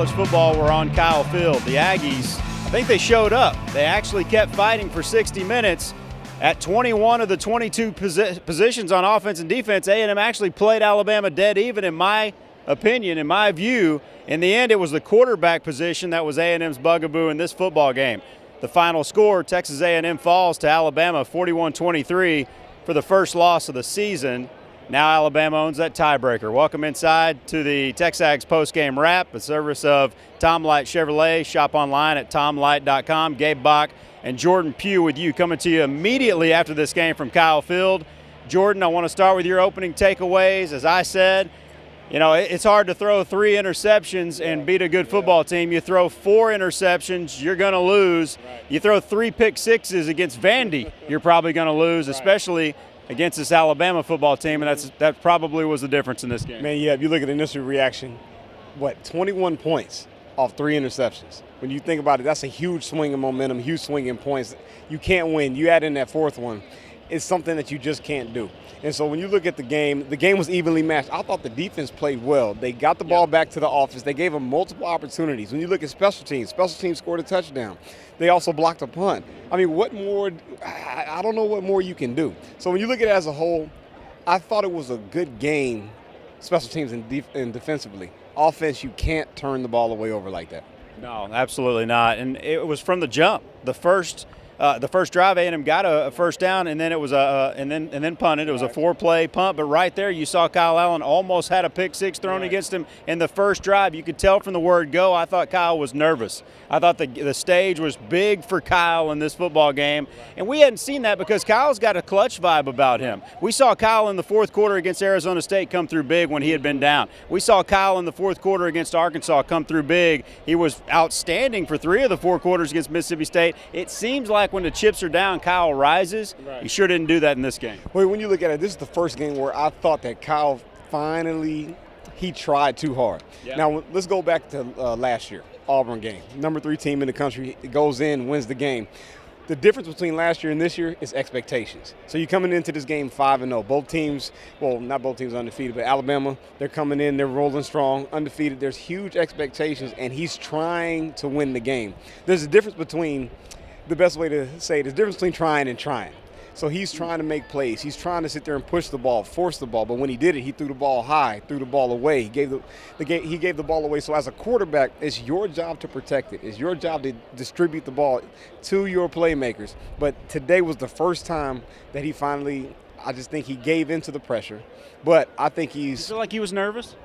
college football were on Kyle Field. The Aggies, I think they showed up. They actually kept fighting for 60 minutes. At 21 of the 22 positions on offense and defense, A&M actually played Alabama dead even, in my opinion, in my view. In the end, it was the quarterback position that was A&M's bugaboo in this football game. The final score, Texas A&M falls to Alabama 41-23 for the first loss of the season. Now Alabama owns that tiebreaker. Welcome inside to the Texags postgame wrap, a service of Tom Light Chevrolet. Shop online at tomlight.com. Gabe Bach and Jordan Pugh with you, coming to you immediately after this game from Kyle Field. Jordan, I want to start with your opening takeaways. As I said, you know, it's hard to throw 3 interceptions and beat a good football team. You throw 4 interceptions, you're going to lose. You throw 3 pick sixes against Vandy, you're probably going to lose, especially against this Alabama football team, and that probably was the difference in this game. Man, yeah, if you look at the initial reaction, 21 points off 3 interceptions. When you think about it, that's a huge swing in momentum, huge swing in points. You can't win. You add in that 4th one, it's something that you just can't do. And so when you look at the game was evenly matched. I thought the defense played well. They got the ball back to the offense. They gave them multiple opportunities. When you look at special teams scored a touchdown. They also blocked a punt. I mean, what more? I don't know what more you can do. So when you look at it as a whole, I thought it was a good game, special teams and defensively. Offense, you can't turn the ball away over like that. No, absolutely not. And it was from the jump. The first drive, A&M got a first down, and then it was and then punted. It was a 4-play punt, but right there you saw Kyle Allen almost had a pick 6 thrown against him in the first drive. You could tell from the word go. I thought Kyle was nervous. I thought the stage was big for Kyle in this football game, and we hadn't seen that because Kyle's got a clutch vibe about him. We saw Kyle in the 4th quarter against Arizona State come through big when he had been down. We saw Kyle in the 4th quarter against Arkansas come through big. He was outstanding for 3 of the 4 quarters against Mississippi State. It seems like when the chips are down, Kyle rises. He sure didn't do that in this game. Well, when you look at it, this is the first game where I thought that Kyle finally, he tried too hard. Yeah. Now, let's go back to last year, Auburn game. Number 3 team in the country, it goes in, wins the game. The difference between last year and this year is expectations. So you're coming into this game 5-0. Both teams, well, not both teams undefeated, but Alabama, they're coming in, they're rolling strong, undefeated. There's huge expectations, and he's trying to win the game. There's a difference between, the best way to say it is, the difference between trying and trying. So he's trying to make plays. He's trying to sit there and push the ball, force the ball. But when he did it, he threw the ball high, threw the ball away. He gave the ball away. So as a quarterback, it's your job to protect it. It's your job to distribute the ball to your playmakers. But today was the first time that he finally, I just think he gave into the pressure. But I think You feel like he was nervous?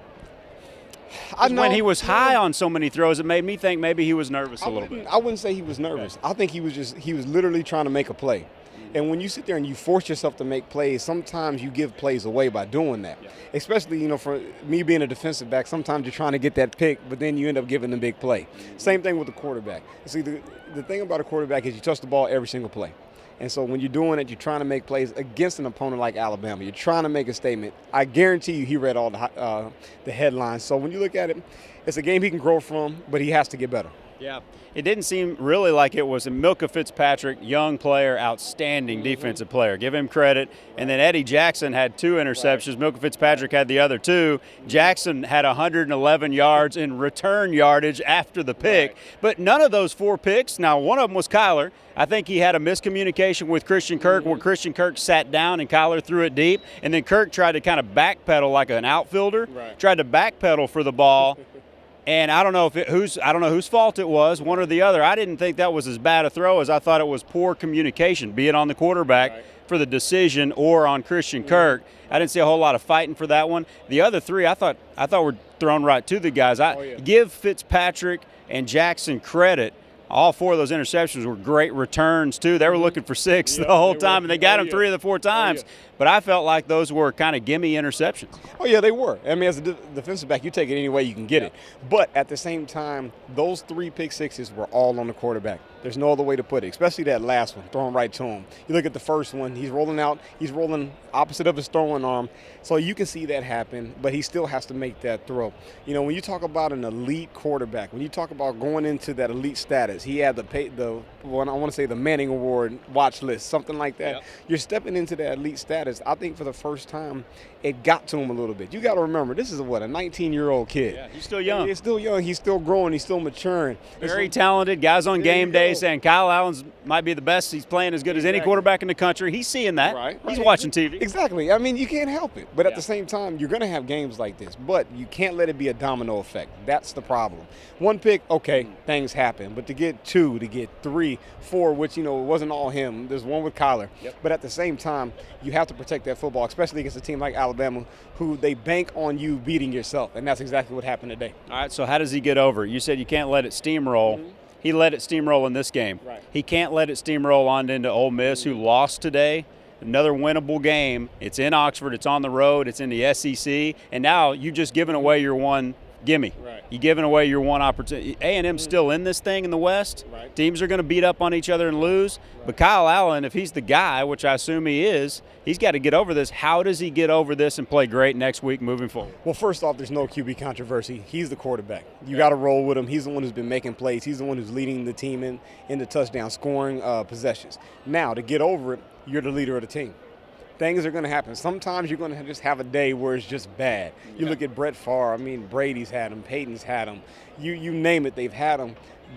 When he was high on so many throws, it made me think maybe he was nervous a little bit. I wouldn't say he was nervous. I think he was literally trying to make a play. And when you sit there and you force yourself to make plays, sometimes you give plays away by doing that. Yeah. Especially, you know, for me being a defensive back, sometimes you're trying to get that pick, but then you end up giving the big play. Same thing with the quarterback. See, the thing about a quarterback is you touch the ball every single play. And so when you're doing it, you're trying to make plays against an opponent like Alabama. You're trying to make a statement. I guarantee you he read all the headlines. So when you look at it, it's a game he can grow from, but he has to get better. Yeah, it didn't seem really like it was a Milka Fitzpatrick, young player, outstanding defensive player. Give him credit. And then Eddie Jackson had 2 interceptions. Milka Fitzpatrick had the other 2. Jackson had 111 yards in return yardage after the pick. But none of those 4 picks, now one of them was Kyler. I think he had a miscommunication with Christian Kirk where Christian Kirk sat down and Kyler threw it deep. And then Kirk tried to kind of backpedal like an outfielder, tried to backpedal for the ball. And I don't know whose fault it was, one or the other. I didn't think that was as bad a throw as I thought it was poor communication, be it on the quarterback for the decision or on Christian Kirk. I didn't see a whole lot of fighting for that one. The other 3 I thought were thrown right to the guys. Give Fitzpatrick and Jackson credit. All 4 of those interceptions were great returns, too. They were looking for 6 the whole time, and they got them 3 of the 4 times. But I felt like those were kind of gimme interceptions. Oh, yeah, they were. I mean, as a defensive back, you take it any way you can get it. But at the same time, those 3 pick sixes were all on the quarterback. There's no other way to put it, especially that last one, throwing right to him. You look at the first one, he's rolling out, he's rolling opposite of his throwing arm. So you can see that happen, but he still has to make that throw. You know, when you talk about an elite quarterback, when you talk about going into that elite status, he had the one I want to say the Manning Award watch list, something like that. Yep. You're stepping into that elite status. I think for the first time, it got to him a little bit. You got to remember, this is a 19-year-old kid. Yeah, he's still young. He's still young. He's still growing. He's still maturing. Very talented. Guys on game day saying Kyle Allen's might be the best. He's playing as good as any quarterback in the country. He's seeing that. Right. He's watching TV. Exactly. I mean, you can't help it. But at the same time, you're going to have games like this. But you can't let it be a domino effect. That's the problem. One pick, okay, things happen. But to get 2, to get 3, 4, which, you know, it wasn't all him. There's one with Kyler. Yep. But at the same time, you have to protect that football, especially against a team like Alabama, who they bank on you beating yourself. And that's exactly what happened today. All right, so how does he get over it? You said you can't let it steamroll. Mm-hmm. He let it steamroll in this game. Right. He can't let it steamroll on into Ole Miss, who lost today. Another winnable game. It's in Oxford. It's on the road. It's in the SEC. And now you've just given away your one gimme. Right. You're giving away your one opportunity. A&M's still in this thing in the West. Right. Teams are going to beat up on each other and lose. Right. But Kyle Allen, if he's the guy, which I assume he is, he's got to get over this. How does he get over this and play great next week moving forward? Well, first off, there's no QB controversy. He's the quarterback. You got to roll with him. He's the one who's been making plays. He's the one who's leading the team in the touchdown scoring possessions. Now, to get over it, you're the leader of the team. Things are going to happen. Sometimes you're going to just have a day where it's just bad. You look at Brett Favre. I mean, Brady's had him. Peyton's had him. You name it, they've had him.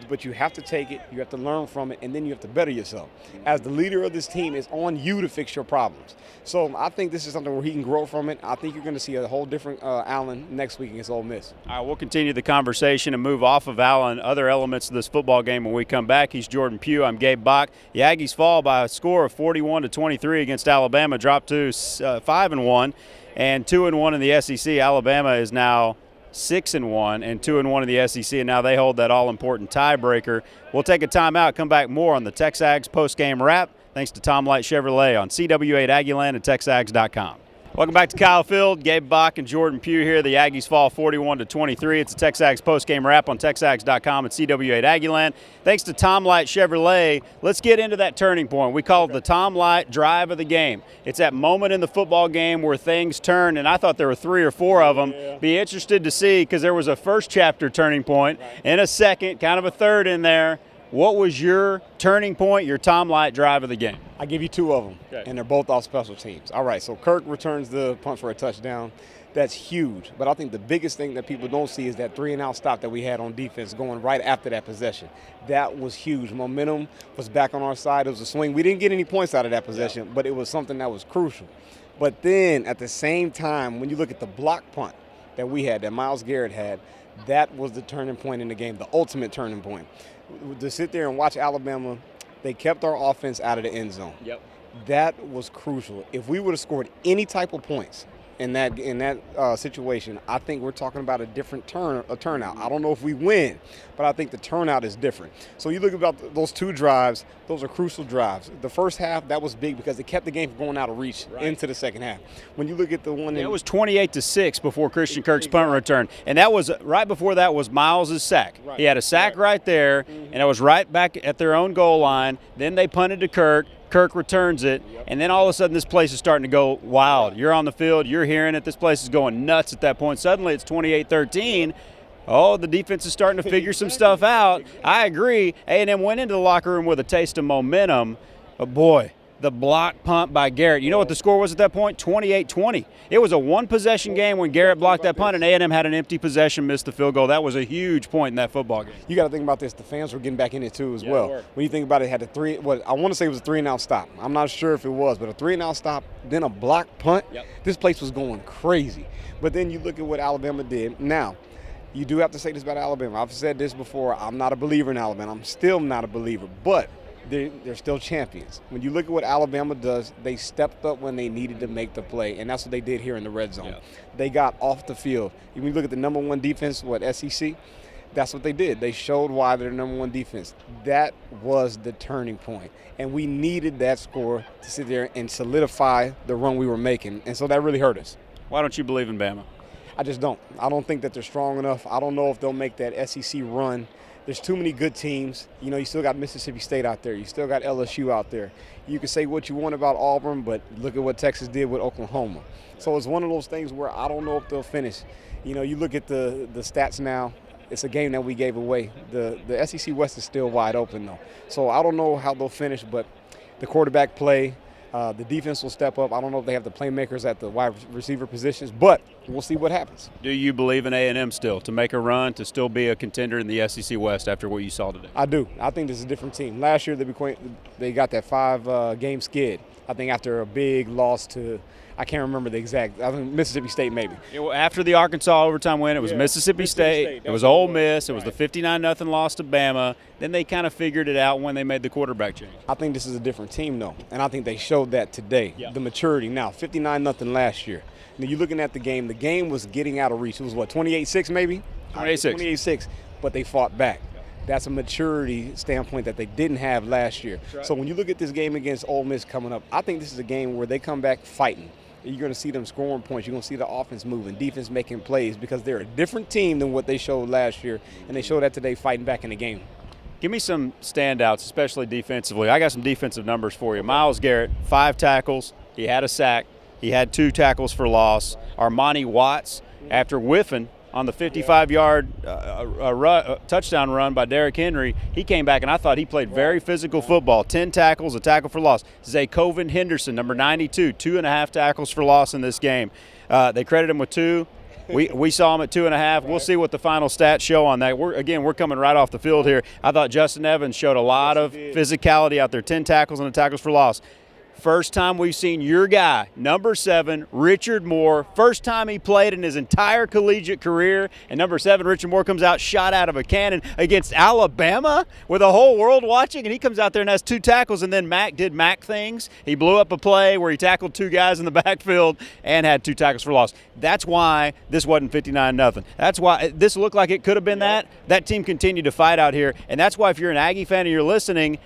But you have to take it. You have to learn from it, and then you have to better yourself. As the leader of this team, it's on you to fix your problems. So I think this is something where he can grow from it. I think you're going to see a whole different Allen next week against Ole Miss. All right, we'll continue the conversation and move off of Allen, other elements of this football game when we come back. He's Jordan Pugh. I'm Gabe Bach. The Aggies fall by a score of 41-23 against Alabama, dropped to 5-1 and 2-1 in the SEC. Alabama is now 6-1 and 2-1 in the SEC, and now they hold that all-important tiebreaker. We'll take a timeout, come back more on the Texags post-game wrap. Thanks to Tom Light Chevrolet on CW8 Aggieland and Texags.com. Welcome back to Kyle Field. Gabe Bach and Jordan Pugh here. The Aggies fall 41-23. It's a Texags post-game wrap on Texags.com at CW8 Aggieland. Thanks to Tom Light Chevrolet. Let's get into that turning point. We call it the Tom Light drive of the game. It's that moment in the football game where things turn, and I thought there were 3 or 4 of them. Yeah. Be interested to see, because there was a first chapter turning point and a second, kind of a third in there. What was your turning point, your Tom Light drive of the game? I give you 2 of them, and they're both off special teams. All right, so Kirk returns the punt for a touchdown. That's huge. But I think the biggest thing that people don't see is that 3-and-out stop that we had on defense going right after that possession. That was huge. Momentum was back on our side. It was a swing. We didn't get any points out of that possession, but it was something that was crucial. But then at the same time, when you look at the block punt that we had, that Myles Garrett had, that was the turning point in the game, the ultimate turning point. To sit there and watch Alabama, they kept our offense out of the end zone. Yep. That was crucial. If we would have scored any type of points in that situation, I think we're talking about a different turnout. I don't know if we win, but I think the turnout is different. So you look about those 2 drives; those are crucial drives. The first half, that was big because it kept the game from going out of reach into the second half. When you look at the one, it was 28-6 before Christian Kirk's punt return, and that was right before that was Miles' sack. Right. He had a sack right there, and it was right back at their own goal line. Then they punted to Kirk. Kirk returns it, and then all of a sudden this place is starting to go wild. You're on the field, you're hearing it. This place is going nuts at that point. Suddenly it's 28-13. Oh, the defense is starting to figure some stuff out. I agree. A&M went into the locker room with a taste of momentum, but boy, the block punt by Garrett. You know what the score was at that point? 28-20. It was a one-possession game when Garrett blocked that punt, and A&M had an empty possession, missed the field goal. That was a huge point in that football game. You got to think about this. The fans were getting back in it too as well. When you think about it, it had I want to say it was a 3-and-out stop. I'm not sure if it was, but a 3-and-out stop, then a block punt. Yep. This place was going crazy. But then you look at what Alabama did. Now, you do have to say this about Alabama. I've said this before. I'm not a believer in Alabama. I'm still not a believer. But they're still champions. When you look at what Alabama does, they stepped up when they needed to make the play, and that's what they did here in the red zone. Yeah. They got off the field. When you look at the number 1 defense, SEC, that's what they did. They showed why they're the number 1 defense. That was the turning point, and we needed that score to sit there and solidify the run we were making, and so that really hurt us. Why don't you believe in Bama? I just don't. I don't think that they're strong enough. I don't know if they'll make that SEC run there's too many good teams. You know, you still got Mississippi State out there. You still got LSU out there. You can say what you want about Auburn, but look at what Texas did with Oklahoma. So it's one of those things where I don't know if they'll finish. You know, you look at the stats now. It's a game that we gave away. The SEC West is still wide open, though. So I don't know how they'll finish, but the quarterback play, the defense will step up. I don't know if they have the playmakers at the wide receiver positions, but we'll see what happens. Do you believe in A&M still to make a run, to still be a contender in the SEC West after what you saw today? I do. I think this is a different team. Last year they got that 5-game skid. I think after a big loss to, I can't remember the exact, I think Mississippi State maybe. After the Arkansas overtime win, it was Mississippi State. It was Ole Miss. It was the 59-0 loss to Bama. Then they kind of figured it out when they made the quarterback change. I think this is a different team, though, and I think they showed that today, the maturity. Now, 59-0 last year. Now, you're looking at the game was getting out of reach. It was, what, 28-6 maybe? 28-6. 28-6, but they fought back. That's a maturity standpoint that they didn't have last year. Right. So when you look at this game against Ole Miss coming up, I think this is a game where they come back fighting. You're going to see them scoring points. You're going to see the offense moving, defense making plays, because they're a different team than what they showed last year, and they showed that today fighting back in the game. Give me some standouts, especially defensively. I got some defensive numbers for you. Myles Garrett, 5 tackles. He had a sack. He had 2 tackles for loss. Armani Watts, after whiffing on the 55-yard touchdown run by Derrick Henry, he came back, and I thought he played very physical football. 10 tackles, a tackle for loss. Zakoven Henderson, number 92, 2.5 tackles for loss in this game. They credit him with 2. We saw him at 2.5. We'll see what the final stats show on that. We're coming right off the field here. I thought Justin Evans showed a lot of physicality out there, 10 tackles and a tackles for loss. First time we've seen your guy, number 7, Richard Moore. First time he played in his entire collegiate career. And number 7, Richard Moore, comes out shot out of a cannon against Alabama with the whole world watching. And he comes out there and has 2 tackles. And then Mac did Mac things. He blew up a play where he tackled 2 guys in the backfield and had 2 tackles for loss. That's why this wasn't 59-0. That's why this looked like it could have been that. That team continued to fight out here. And that's why if you're an Aggie fan and you're listening,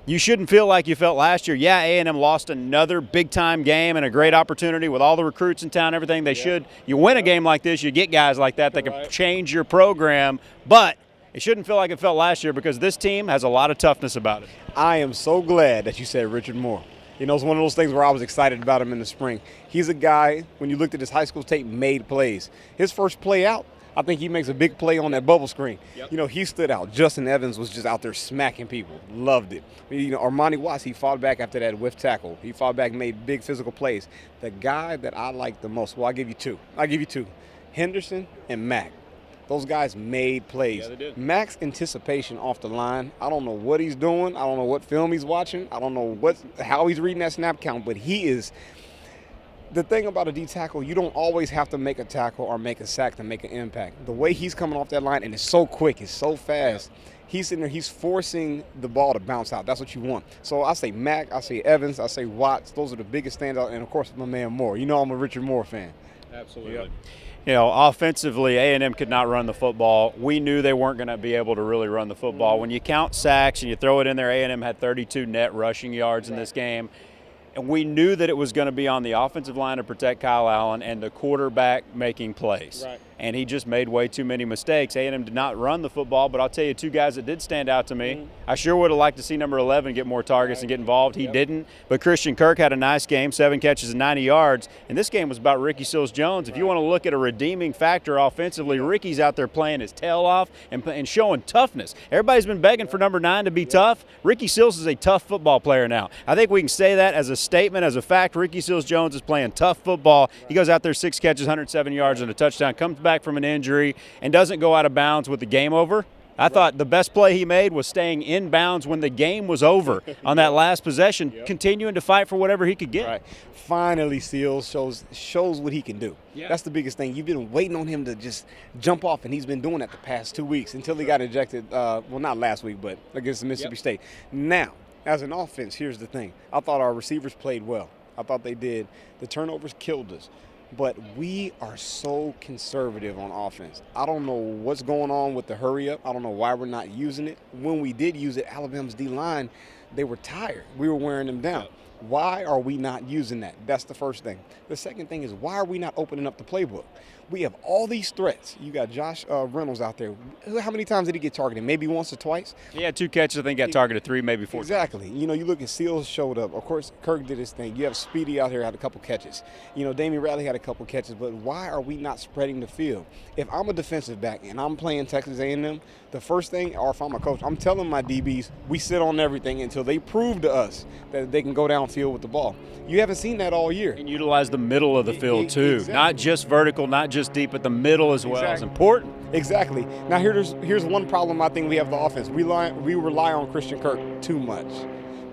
you shouldn't feel like you felt last year. Yeah, A&M lost another big-time game and a great opportunity with all the recruits in town and everything. They should. You win a game like this, you get guys like that can change your program. But it shouldn't feel like it felt last year, because this team has a lot of toughness about it. I am so glad that you said Richard Moore. You know, it's one of those things where I was excited about him in the spring. He's a guy, when you looked at his high school tape, made plays. His first play out, I think he makes a big play on that bubble screen. You know, he stood out. Justin Evans was just out there smacking people. Loved it. You know, Armani Watts, he fought back after that whiff tackle. He fought back, made big physical plays. The guy that I like the most, well, I'll give you 2. Henderson and Mac. Those guys made plays. Yeah, they did. Mac's anticipation off the line, I don't know what he's doing. I don't know what film he's watching. I don't know how he's reading that snap count, but he is – the thing about a D tackle, you don't always have to make a tackle or make a sack to make an impact. The way he's coming off that line, and it's so quick, it's so fast, he's sitting there, he's forcing the ball to bounce out. That's what you want. So I say Mac, I say Evans, I say Watts. Those are the biggest standouts, and of course my man Moore. You know I'm a Richard Moore fan. Absolutely. Yep. You know, offensively, A&M could not run the football. We knew they weren't going to be able to really run the football. When you count sacks and you throw it in there, A&M had 32 net rushing yards in this game. And we knew that it was going to be on the offensive line to protect Kyle Allen and the quarterback making plays. Right. And he just made way too many mistakes. A&M did not run the football, but I'll tell you 2 guys that did stand out to me. I sure would have liked to see number 11 get more targets and get involved. He didn't. But Christian Kirk had a nice game, 7 catches and 90 yards. And this game was about Ricky Seals-Jones. If you want to look at a redeeming factor offensively, Ricky's out there playing his tail off and showing toughness. Everybody's been begging for number 9 to be tough. Ricky Seals is a tough football player now. I think we can say that as a statement, as a fact. Ricky Seals-Jones is playing tough football. He goes out there 6 catches, 107 yards and a touchdown, comes back from an injury and doesn't go out of bounds with the game over. I thought the best play he made was staying in bounds when the game was over on that last possession, continuing to fight for whatever he could get. Right. Finally, Seals shows what he can do. That's the biggest thing. You've been waiting on him to just jump off, and he's been doing that the past 2 weeks until he got ejected, well, not last week, but against Mississippi State. Now, as an offense, here's the thing. I thought our receivers played well. I thought they did. The turnovers killed us. But we are so conservative on offense. I don't know what's going on with the hurry up. I don't know why we're not using it. When we did use it, Alabama's D-line They were tired. We were wearing them down. Why are we not using that? That's the first thing. The second thing is, why are we not opening up the playbook? We have all these threats. You got Josh Reynolds out there. How many times did he get targeted? Maybe once or twice? He had 2 catches. I think got targeted 3, maybe 4. Exactly. You know, you look at Seals showed up. Of course, Kirk did his thing. You have Speedy out here had a couple catches. You know, Damian Radley had a couple catches. But why are we not spreading the field? If I'm a defensive back and I'm playing Texas A&M, the first thing, or if I'm a coach, I'm telling my DBs, we sit on everything until they prove to us that they can go downfield with the ball. You haven't seen that all year. And utilize the middle of the field, too. Exactly. Not just vertical, not just deep, but the middle as well. It's important. Exactly. Now, here's one problem I think we have the offense. We rely on Christian Kirk too much.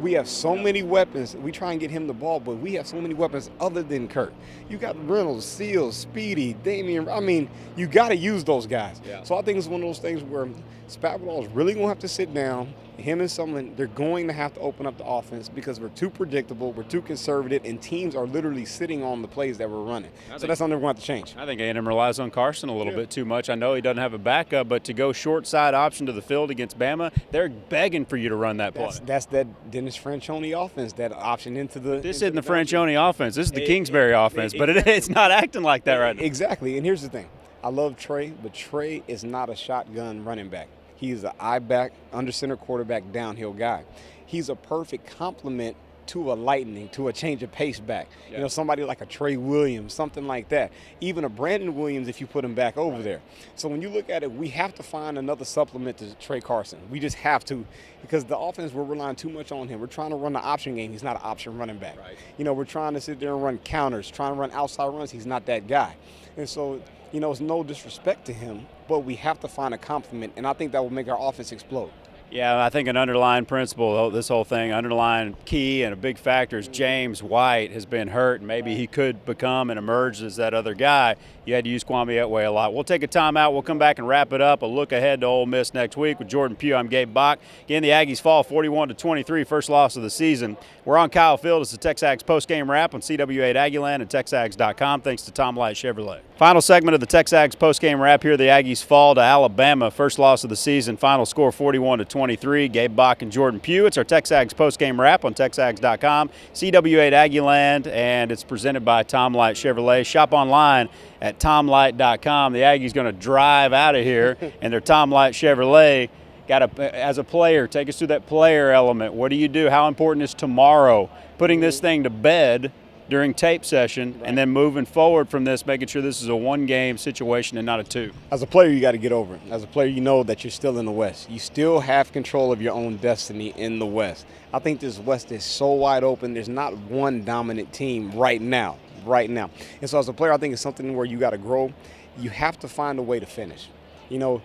We have so many weapons. We try and get him the ball, but we have so many weapons other than Kirk. You got Reynolds, Seals, Speedy, Damian. I mean, you got to use those guys. Yeah. So I think it's one of those things where Spavital is really going to have to sit down. Him and someone, they're going to have to open up the offense because we're too predictable, we're too conservative, and teams are literally sitting on the plays that we're running. So that's something we're going to have to change. I think A&M relies on Carson a little bit too much. I know he doesn't have a backup, but to go short side option to the field against Bama, they're begging for you to run that play. That's that Dennis Franchione offense, that option into the. This isn't the Franchione offense. This is the Kingsbury offense, but it's not acting like that right now. Exactly, and here's the thing. I love Trey, but Trey is not a shotgun running back. He's an I-back, under-center quarterback, downhill guy. He's a perfect complement to a lightning, to a change of pace back. Yeah. You know, somebody like a Trey Williams, something like that. Even a Brandon Williams if you put him back over there. So when you look at it, we have to find another supplement to Trey Carson. We just have to, because the offense, we're relying too much on him. We're trying to run the option game. He's not an option running back. Right. You know, we're trying to sit there and run counters, trying to run outside runs. He's not that guy. And so, you know, it's no disrespect to him, but we have to find a complement, and I think that will make our offense explode. Yeah, I think an underlying principle, this whole thing, underlying key and a big factor is James White has been hurt, and maybe he could become and emerge as that other guy. You had to use Kwame Etway a lot. We'll take a timeout. We'll come back and wrap it up. A look ahead to Ole Miss next week with Jordan Pugh. I'm Gabe Bach. Again, the Aggies fall 41-23, first loss of the season. We're on Kyle Field. It's the Texags postgame wrap on CW8 Aggieland and Texags.com. Thanks to Tom Light Chevrolet. Final segment of the Texags postgame wrap here. The Aggies fall to Alabama, first loss of the season. Final score 41-23. Gabe Bach and Jordan Pugh. It's our Texags postgame wrap on Texags.com, CW8 Aggieland, and it's presented by Tom Light Chevrolet. Shop online at TomLight.com. The Aggies going to drive out of here, and their Tom Light Chevrolet. As a player, take us through that player element. What do you do? How important is tomorrow? Putting this thing to bed during tape session, and then moving forward from this, making sure this is a one-game situation and not a 2. As a player, you got to get over it. As a player, you know that you're still in the West. You still have control of your own destiny in the West. I think this West is so wide open. There's not one dominant team right now. And so as a player, I think it's something where you got to grow. You have to find a way to finish. You know,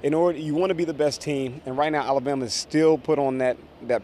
you want to be the best team, and right now Alabama is still put on that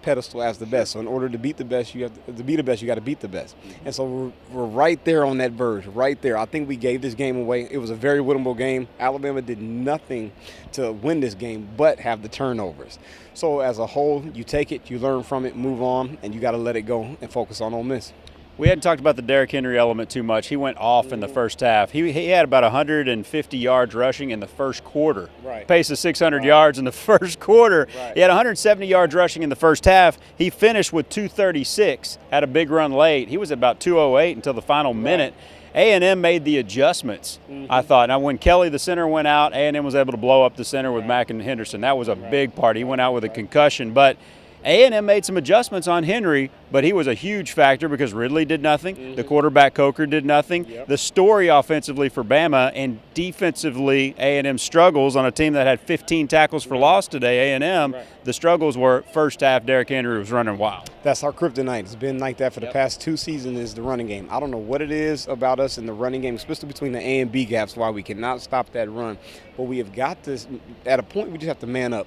pedestal as the best. So in order to beat the best, you have to be the best. You got to beat the best. And so we're right there on that verge, right there. I think we gave this game away. It was a very winnable game. Alabama did nothing to win this game but have the turnovers. So as a whole, you take it, you learn from it, move on, and you got to let it go and focus on Ole Miss. We hadn't talked about the Derrick Henry element too much. He went off in the first half. He had about 150 yards rushing in the first quarter. Right. Pace of 600 yards in the first quarter. Right. He had 170 yards rushing in the first half. He finished with 236, had a big run late. He was at about 208 until the final minute. A&M made the adjustments, I thought. Now, when Kelly, the center, went out, A&M was able to blow up the center with Mack and Henderson. That was a big part. He went out with a concussion. But A&M made some adjustments on Henry, but he was a huge factor because Ridley did nothing. The quarterback Coker did nothing. The story offensively for Bama, and defensively A&M struggles on a team that had 15 tackles for loss today, A&M. The struggles were first half Derrick Henry was running wild. That's our kryptonite. It's been like that for the past 2 seasons is the running game. I don't know what it is about us in the running game, especially between the A and B gaps, why we cannot stop that run. But we have got this at a point we just have to man up.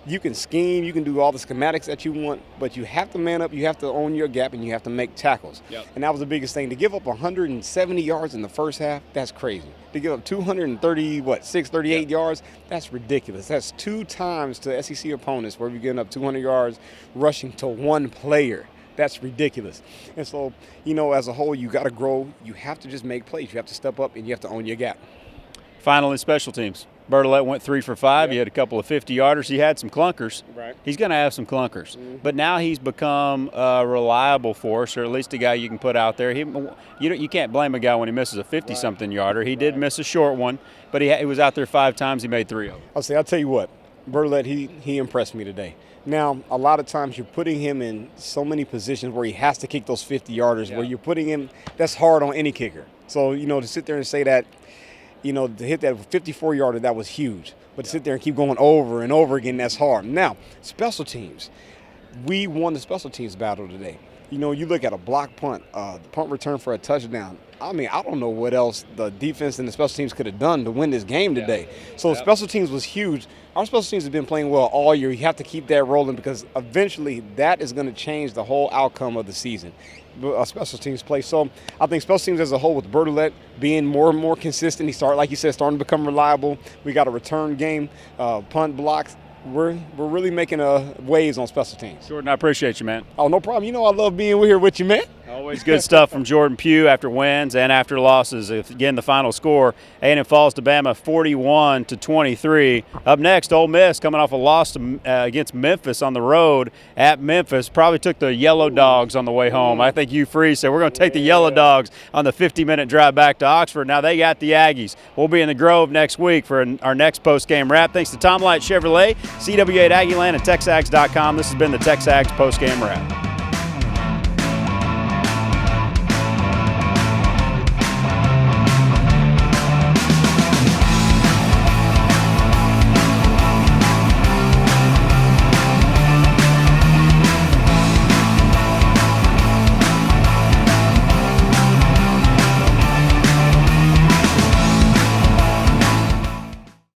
You can scheme, you can do all the schematics that you want, but you have to man up, you have to own your gap, and you have to make tackles. And that was the biggest thing. To give up 170 yards in the first half, that's crazy. To give up 238 yards, that's ridiculous. That's 2 times to SEC opponents where we're giving up 200 yards rushing to one player. That's ridiculous. And so, you know, as a whole, you got to grow. You have to just make plays. You have to step up, and you have to own your gap. Finally, special teams. Bertolette went 3 for 5. Yep. He had a couple of 50-yarders. He had some clunkers. Right. He's going to have some clunkers. But now he's become a reliable force, or at least a guy you can put out there. You can't blame a guy when he misses a 50-something yarder. He did miss a short one, but he was out there 5 times. He made 3 of them. I'll tell you what, Bertolette, he impressed me today. Now, a lot of times you're putting him in so many positions where he has to kick those 50-yarders, where you're putting him – that's hard on any kicker. So, to sit there and say that, to hit that 54-yarder, that was huge. But to sit there and keep going over and over again, that's hard. Now, special teams. We won the special teams battle today. You look at a block punt, the punt return for a touchdown. I mean, I don't know what else the defense and the special teams could have done to win this game today. So special teams was huge. Our special teams have been playing well all year. You have to keep that rolling because eventually that is going to change the whole outcome of the season. Special teams play. So I think special teams as a whole, with Bertolette being more and more consistent, like you said, starting to become reliable. We got a return game, punt blocks. We're really making waves on special teams. Jordan, I appreciate you, man. Oh, no problem. I love being here with you, man. Always good stuff from Jordan Pugh after wins and after losses. Again, the final score, A&M falls to Bama 41-23. Up next, Ole Miss coming off a loss against Memphis on the road at Memphis. Probably took the Yellow Dogs on the way home. I think Hugh Freeze said we're going to take the Yellow Dogs on the 50-minute drive back to Oxford. Now they got the Aggies. We'll be in the Grove next week for our next post-game wrap. Thanks to Tom Light Chevrolet, CW8 Aggieland, and TexAgs.com. This has been the TexAgs post-game wrap.